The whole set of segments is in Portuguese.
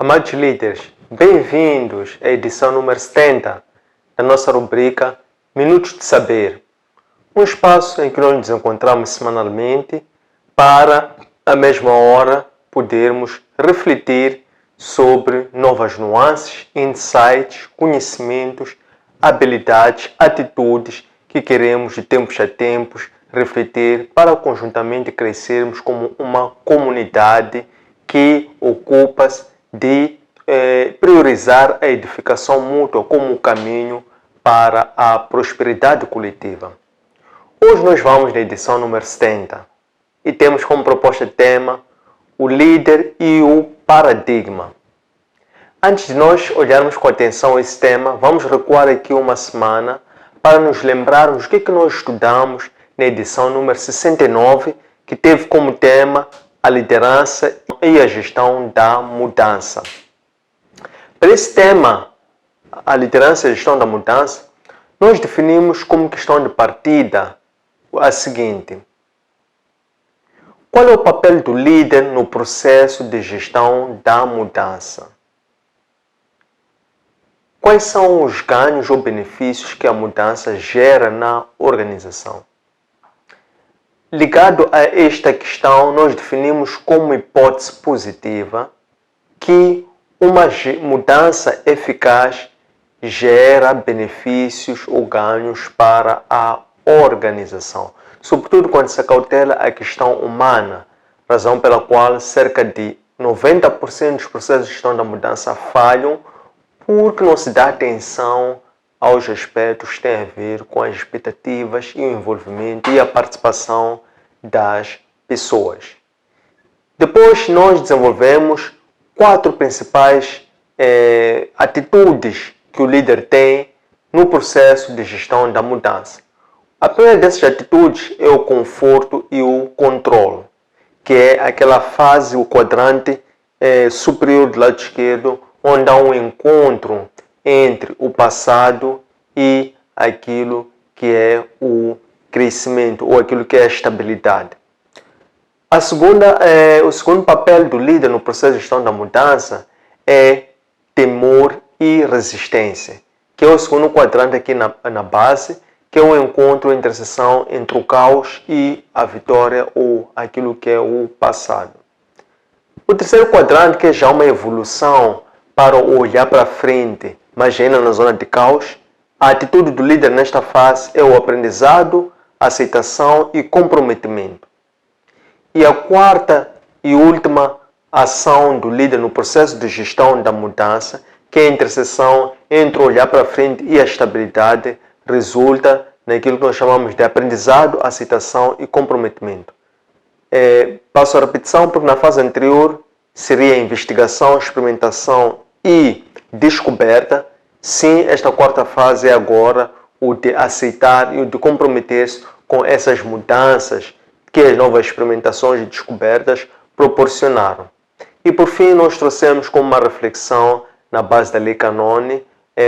Amados líderes, bem-vindos à edição número 70 da nossa rubrica Minutos de Saber, um espaço em que nós nos encontramos semanalmente para, à mesma hora, podermos refletir sobre novas nuances, insights, conhecimentos, habilidades, atitudes que queremos de tempos a tempos refletir para conjuntamente crescermos como uma comunidade que ocupa-se de priorizar a edificação mútua como caminho para a prosperidade coletiva. Hoje nós vamos na edição número 70 e temos como proposta de tema o líder e o paradigma. Antes de nós olharmos com atenção esse tema, vamos recuar aqui uma semana para nos lembrarmos o que nós estudamos na edição número 69, que teve como tema a liderança e a gestão da mudança. Para esse tema, a liderança e a gestão da mudança, nós definimos como questão de partida a seguinte: qual é o papel do líder no processo de gestão da mudança? Quais são os ganhos ou benefícios que a mudança gera na organização? Ligado a esta questão, nós definimos como hipótese positiva que uma mudança eficaz gera benefícios ou ganhos para a organização, sobretudo quando se cautela a questão humana, razão pela qual cerca de 90% dos processos de gestão da mudança falham porque não se dá atenção aos aspectos que têm a ver com as expectativas e o envolvimento e a participação das pessoas. Depois nós desenvolvemos 4 principais atitudes que o líder tem no processo de gestão da mudança. A primeira dessas atitudes é o conforto e o controle, que é aquela fase, o quadrante superior do lado esquerdo, onde há um encontro entre o passado e aquilo que é o crescimento ou aquilo que é a estabilidade. O segundo papel do líder no processo de gestão da mudança é temor e resistência, que é o segundo quadrante aqui na base, que é o encontro, a interseção entre o caos e a vitória ou aquilo que é o passado. O terceiro quadrante, que é já uma evolução para olhar para frente, mas ainda na zona de caos, a atitude do líder nesta fase é o aprendizado, aceitação e comprometimento. E a quarta e última ação do líder no processo de gestão da mudança, que é a interseção entre olhar para frente e a estabilidade, resulta naquilo que nós chamamos de aprendizado, aceitação e comprometimento. Passo a repetição porque na fase anterior seria investigação, experimentação e descoberta. Sim, esta quarta fase é agora o de aceitar e o de comprometer-se com essas mudanças que as novas experimentações e descobertas proporcionaram. E por fim, nós trouxemos como uma reflexão na base da lei canone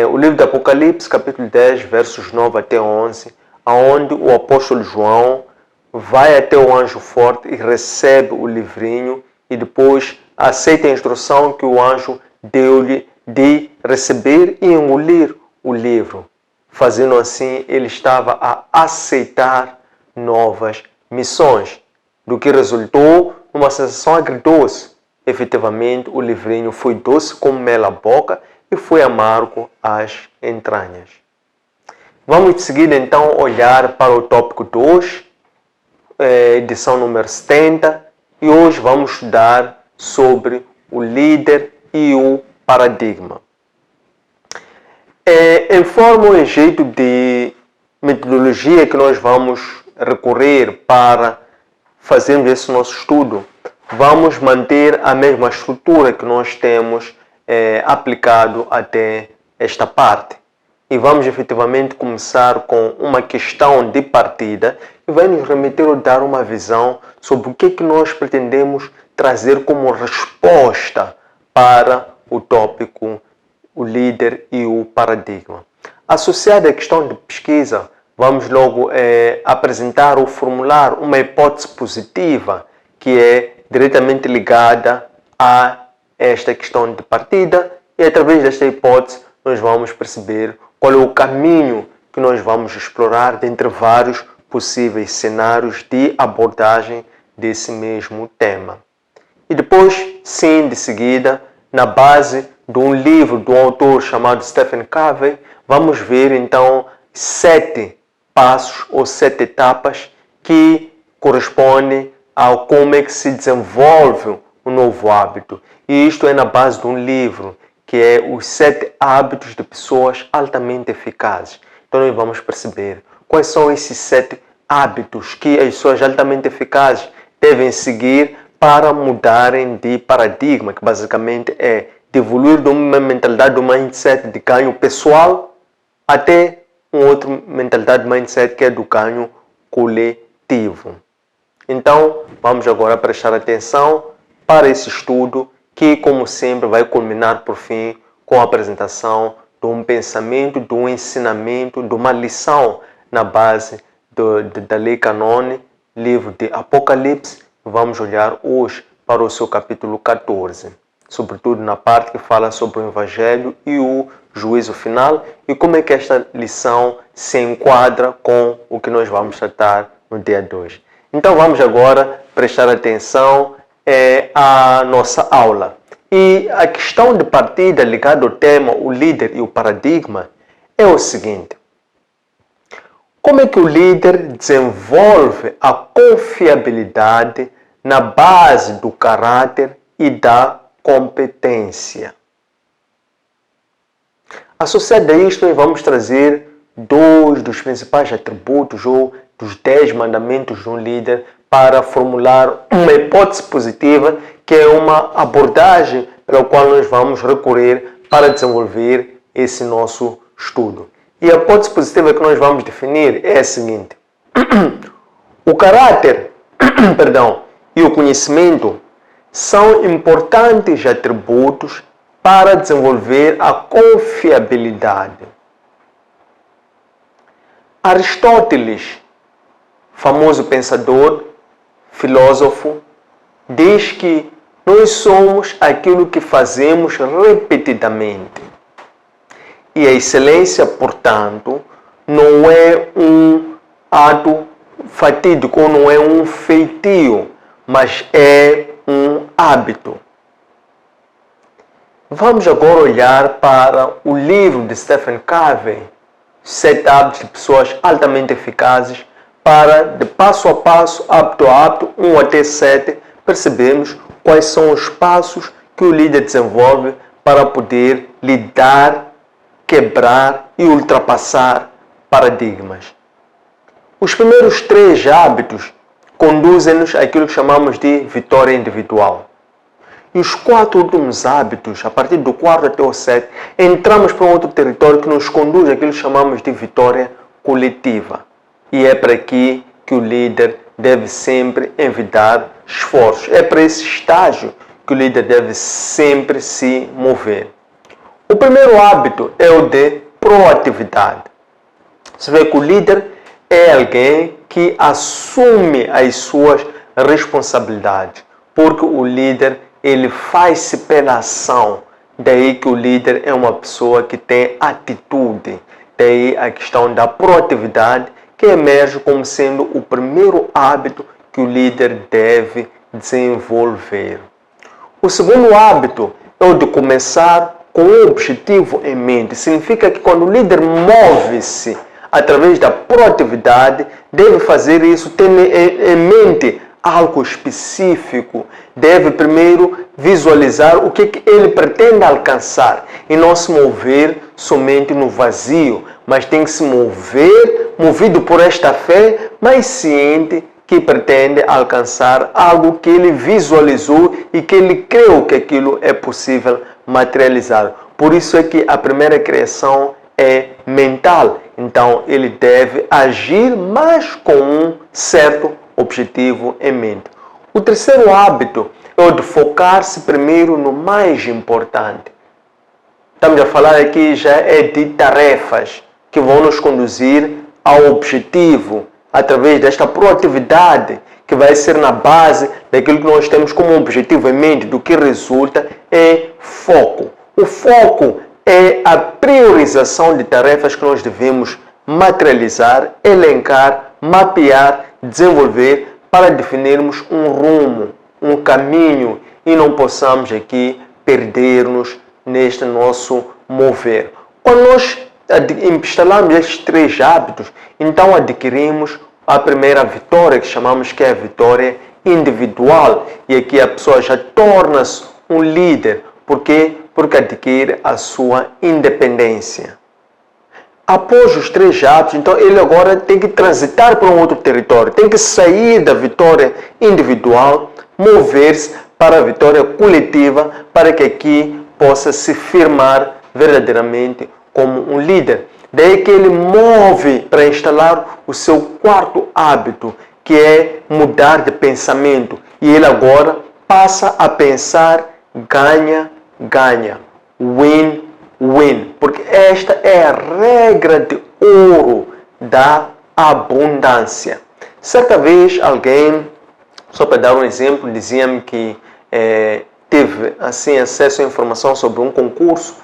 o livro do Apocalipse, capítulo 10, versos 9 até 11, onde o apóstolo João vai até o anjo forte e recebe o livrinho e depois aceita a instrução que o anjo deu-lhe de receber e engolir o livro. Fazendo assim, ele estava a aceitar novas missões, do que resultou numa sensação agridoce. Efetivamente, o livrinho foi doce como mel à boca e foi amargo às entranhas. Vamos de seguida então olhar para o tópico 2, edição número 70, e hoje vamos estudar sobre o líder e o paradigma. Em forma ou em jeito de metodologia que nós vamos recorrer para fazermos esse nosso estudo, vamos manter a mesma estrutura que nós temos aplicado até esta parte. E vamos efetivamente começar com uma questão de partida que vai nos remeter a dar uma visão sobre o que nós pretendemos trazer como resposta para o tópico o líder e o paradigma. Associado à questão de pesquisa, vamos logo apresentar ou formular uma hipótese positiva que é diretamente ligada a esta questão de partida e através desta hipótese nós vamos perceber qual é o caminho que nós vamos explorar dentre vários possíveis cenários de abordagem desse mesmo tema. E depois, sim, de seguida, na base de um livro do autor chamado Stephen Covey, vamos ver então 7 passos ou 7 etapas que correspondem ao como é que se desenvolve um novo hábito. E isto é na base de um livro que é Os 7 Hábitos de Pessoas Altamente Eficazes. Então nós vamos perceber quais são esses 7 hábitos que as pessoas altamente eficazes devem seguir para mudarem de paradigma, que basicamente é de evoluir de uma mentalidade, de um mindset de ganho pessoal até uma outra mentalidade de mindset que é do ganho coletivo. Então, vamos agora prestar atenção para esse estudo que, como sempre, vai culminar por fim com a apresentação de um pensamento, de um ensinamento, de uma lição na base da Lei Canone, livro de Apocalipse. Vamos olhar hoje para o seu capítulo 14, sobretudo na parte que fala sobre o Evangelho e o juízo final e como é que esta lição se enquadra com o que nós vamos tratar no dia 2. Então vamos agora prestar atenção à nossa aula. E a questão de partida ligada ao tema, o líder e o paradigma, é o seguinte. Como é que o líder desenvolve a confiabilidade na base do caráter e da competência? Associado a isto, nós vamos trazer 2 dos principais atributos ou dos 10 mandamentos de um líder para formular uma hipótese positiva, que é uma abordagem pela qual nós vamos recorrer para desenvolver esse nosso estudo. E a hipótese positiva que nós vamos definir é a seguinte. O caráter e o conhecimento são importantes atributos para desenvolver a confiabilidade. Aristóteles, famoso pensador, filósofo, diz que nós somos aquilo que fazemos repetidamente. E a excelência, portanto, não é um ato fatídico, não é um feitio, mas é um hábito. Vamos agora olhar para o livro de Stephen Covey, 7 hábitos de pessoas altamente eficazes, para, de passo a passo, hábito a hábito, 1 até 7, percebemos quais são os passos que o líder desenvolve para poder lidar, quebrar e ultrapassar paradigmas. Os primeiros 3 hábitos conduzem-nos àquilo que chamamos de vitória individual. E os 4 últimos hábitos, a partir do 4 até o 7, entramos para um outro território que nos conduz àquilo que chamamos de vitória coletiva. E é para aqui que o líder deve sempre envidar esforços. É para esse estágio que o líder deve sempre se mover. O primeiro hábito é o de proatividade. Você vê que o líder é alguém que assume as suas responsabilidades, porque o líder ele faz-se pela ação. Daí que o líder é uma pessoa que tem atitude. Daí a questão da proatividade, que emerge como sendo o primeiro hábito que o líder deve desenvolver. O segundo hábito é o de começar com um objetivo em mente. Significa que quando o líder move-se através da proatividade, deve fazer isso tendo em mente algo específico. Deve primeiro visualizar o que ele pretende alcançar e não se mover somente no vazio, mas tem que se mover, movido por esta fé, mas ciente que pretende alcançar algo que ele visualizou e que ele creu que aquilo é possível materializar. Por isso é que a primeira criação é mental. Então ele deve agir, mas com um certo objetivo em mente. O terceiro hábito é o de focar-se primeiro no mais importante. Estamos a falar aqui já é de tarefas que vão nos conduzir ao objetivo através desta proatividade que vai ser na base daquilo que nós temos como objetivo em mente, do que resulta é foco. O foco é a priorização de tarefas que nós devemos materializar, elencar, mapear, desenvolver para definirmos um rumo, um caminho e não possamos aqui perder-nos neste nosso mover. Quando nós instalamos estes 3 hábitos, então adquirimos a primeira vitória, que chamamos que é a vitória individual. E aqui a pessoa já torna-se um líder. Por quê? Porque adquire a sua independência. Após os 3 hábitos, então ele agora tem que transitar para um outro território, tem que sair da vitória individual, mover-se para a vitória coletiva, para que aqui possa se firmar verdadeiramente como um líder. Daí que ele move para instalar o seu 4º hábito, que é mudar de pensamento. E ele agora passa a pensar ganha, ganha, win, win. Porque esta é a regra de ouro da abundância. Certa vez alguém, só para dar um exemplo, dizia-me que teve assim acesso à informação sobre um concurso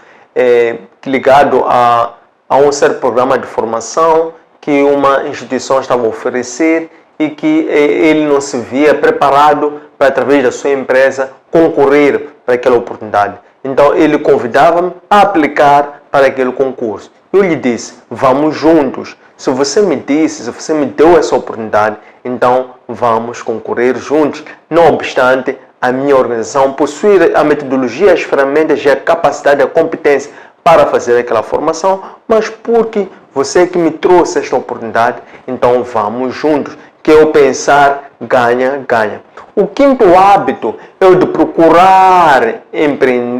ligado a um certo programa de formação que uma instituição estava a oferecer e que ele não se via preparado para, através da sua empresa, concorrer para aquela oportunidade. Então ele convidava-me a aplicar para aquele concurso. Eu lhe disse, vamos juntos. Se você me disse, se você me deu essa oportunidade, então vamos concorrer juntos. Não obstante, a minha organização possui a metodologia, as ferramentas e a capacidade, a competência para fazer aquela formação, mas porque você que me trouxe esta oportunidade, então vamos juntos. Que eu pensar, ganha, ganha. O 5º hábito é o de procurar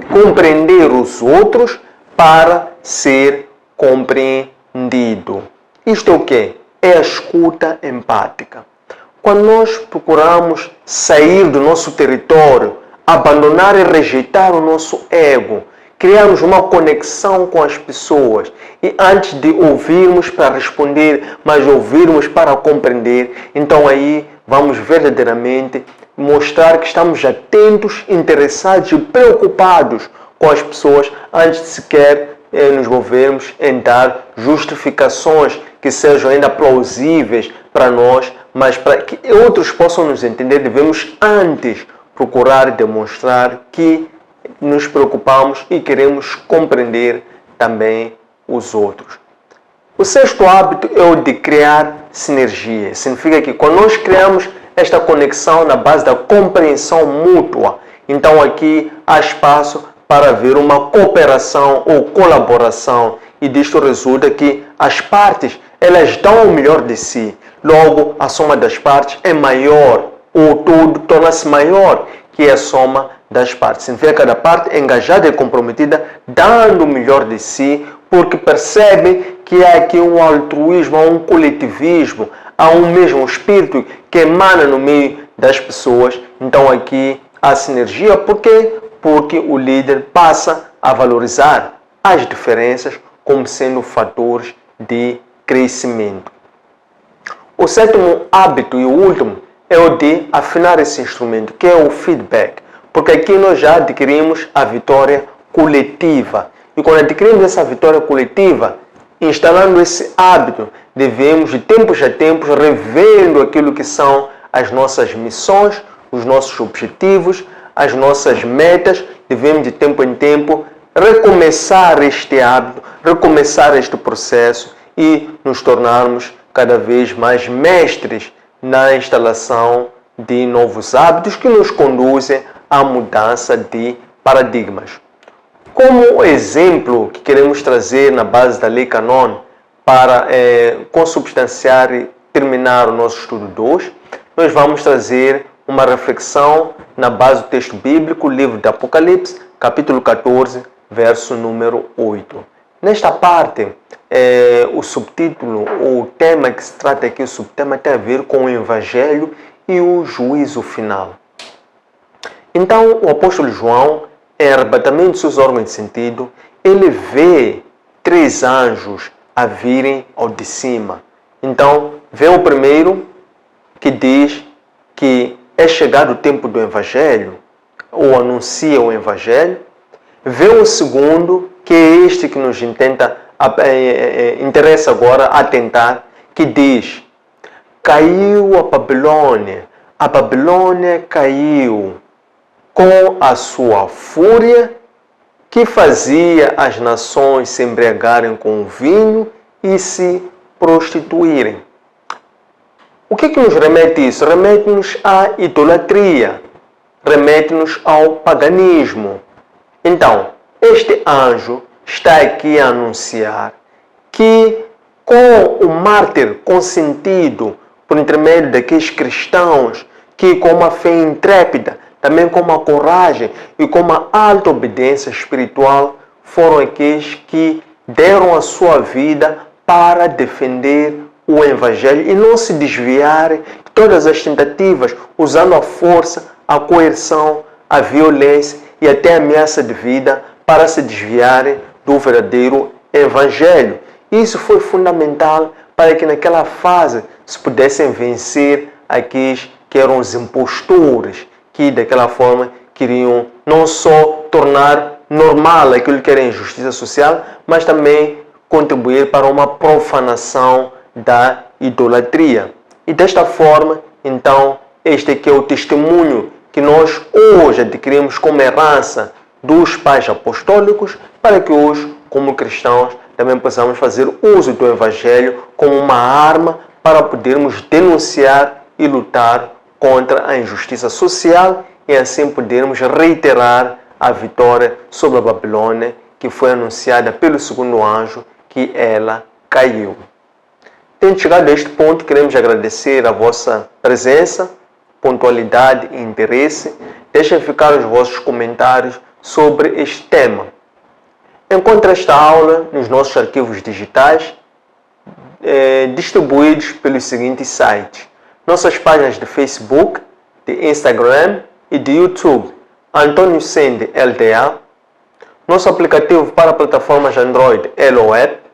compreender os outros para ser compreendido. Isto é o quê? É a escuta empática. Quando nós procuramos sair do nosso território, abandonar e rejeitar o nosso ego, criarmos uma conexão com as pessoas e antes de ouvirmos para responder, mas ouvirmos para compreender, então aí vamos verdadeiramente mostrar que estamos atentos, interessados e preocupados com as pessoas antes de sequer nos movermos em dar justificações que sejam ainda plausíveis para nós, mas para que outros possam nos entender, devemos antes procurar demonstrar que nos preocupamos e queremos compreender também os outros. O 6º hábito é o de criar sinergia. Significa que quando nós criamos esta conexão na base da compreensão mútua, então aqui há espaço para haver uma cooperação ou colaboração e disto resulta que as partes elas dão o melhor de si. Logo, a soma das partes é maior, o todo torna-se maior que a soma das partes. Significa que cada parte é engajada e comprometida, dando o melhor de si, porque percebe que há aqui um altruísmo, há um coletivismo, há um mesmo espírito que emana no meio das pessoas. Então aqui há sinergia, por quê? Porque o líder passa a valorizar as diferenças como sendo fatores de crescimento. O 7º hábito e o último é o de afinar esse instrumento, que é o feedback. Porque aqui nós já adquirimos a vitória coletiva. E quando adquirimos essa vitória coletiva, instalando esse hábito, devemos de tempos a tempos revendo aquilo que são as nossas missões, os nossos objetivos, as nossas metas. Devemos de tempo em tempo recomeçar este hábito, recomeçar este processo e nos tornarmos cada vez mais mestres na instalação de novos hábitos que nos conduzem à mudança de paradigmas. Como exemplo que queremos trazer na base da Lei Canon para consubstanciar e terminar o nosso estudo de hoje, nós vamos trazer uma reflexão na base do texto bíblico, livro de Apocalipse, capítulo 14, verso número 8. Nesta parte, o subtítulo, ou o tema que se trata aqui, o subtema tem a ver com o Evangelho e o juízo final. Então, o apóstolo João, em arrebatamento de seus órgãos de sentido, ele vê 3 anjos a virem ao de cima. Então, vê o primeiro que diz que é chegado o tempo do Evangelho, ou anuncia o Evangelho. Vem o segundo, que é este que nos interessa agora atentar, que diz: caiu a Babilônia caiu com a sua fúria, que fazia as nações se embriagarem com o vinho e se prostituírem. O que nos remete isso? Remete-nos à idolatria, remete-nos ao paganismo. Então, este anjo está aqui a anunciar que com o mártir consentido por intermédio daqueles cristãos que com uma fé intrépida, também com uma coragem e com uma alta obediência espiritual, foram aqueles que deram a sua vida para defender o Evangelho e não se desviarem de todas as tentativas, usando a força, a coerção, a violência e até a ameaça de vida para se desviarem do verdadeiro Evangelho. Isso foi fundamental para que naquela fase se pudessem vencer aqueles que eram os impostores, que daquela forma queriam não só tornar normal aquilo que era injustiça social, mas também contribuir para uma profanação da idolatria. E desta forma, então, este aqui é o testemunho que nós hoje adquirimos como herança dos pais apostólicos, para que hoje, como cristãos, também possamos fazer uso do Evangelho como uma arma para podermos denunciar e lutar contra a injustiça social e assim podermos reiterar a vitória sobre a Babilônia que foi anunciada pelo segundo anjo, que ela caiu. Tendo chegado a este ponto, queremos agradecer a vossa presença, pontualidade e interesse. Deixem ficar os vossos comentários sobre este tema. Encontre esta aula nos nossos arquivos digitais, distribuídos pelos seguintes sites: nossas páginas de Facebook, de Instagram e de YouTube, Antônio Sende LDA, nosso aplicativo para plataformas Android LOApp,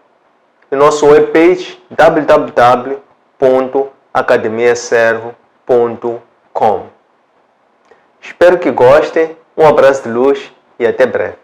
e nosso webpage www.academiaservo.com. Espero que gostem, um abraço de luz e até breve.